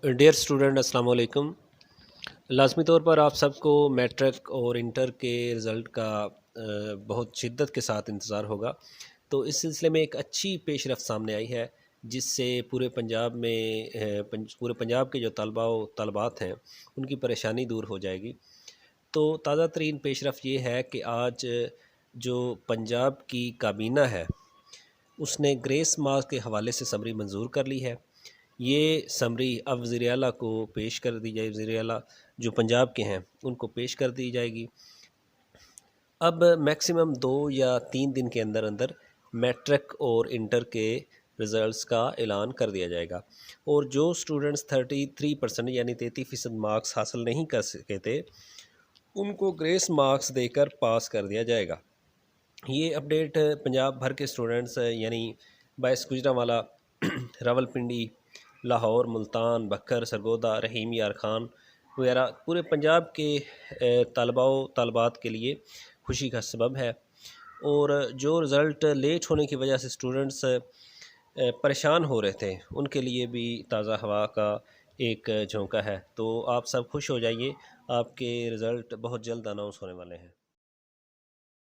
Dear student अस्सलाम वालेकुम। लाज़मी तौर पर आप सबको मैट्रिक और इंटर के रिज़ल्ट का बहुत शिद्दत के साथ इंतज़ार होगा। तो इस सिलसिले में एक अच्छी पेशरफ़्त सामने आई है, जिससे पूरे पंजाब में पूरे पंजाब के जो तलबा व तलबात हैं उनकी परेशानी दूर हो जाएगी। तो ताज़ा तरीन पेशरफ़्त ये है कि आज जो पंजाब की काबीना है उसने ग्रेस मार्क्स के हवाले से समरी मंजूर कर ली है। ये समरी अब वज़ीर आला को पेश कर दी जाए, वज़ीर आला जो पंजाब के हैं उनको पेश कर दी जाएगी। अब मैक्सिमम 2 या 3 दिन के अंदर अंदर मैट्रिक और इंटर के रिज़ल्ट्स का ऐलान कर दिया जाएगा, और जो स्टूडेंट्स 33% यानी 33% मार्क्स हासिल नहीं कर सके थे उनको ग्रेस मार्क्स देकर पास कर दिया जाएगा। ये अपडेट पंजाब भर के स्टूडेंट्स यानी बायस गुजरांवाला, रावलपिंडी, लाहौर, मुल्तान, बक्कर, सरगोदा, रहीम यार खान वगैरह पूरे पंजाब के तलबा व तलबात के लिए खुशी का सबब है। और जो रिज़ल्ट लेट होने की वजह से स्टूडेंट्स परेशान हो रहे थे उनके लिए भी ताज़ा हवा का एक झोंका है। तो आप सब खुश हो जाइए, आपके रिज़ल्ट बहुत जल्द अनाउंस होने वाले हैं।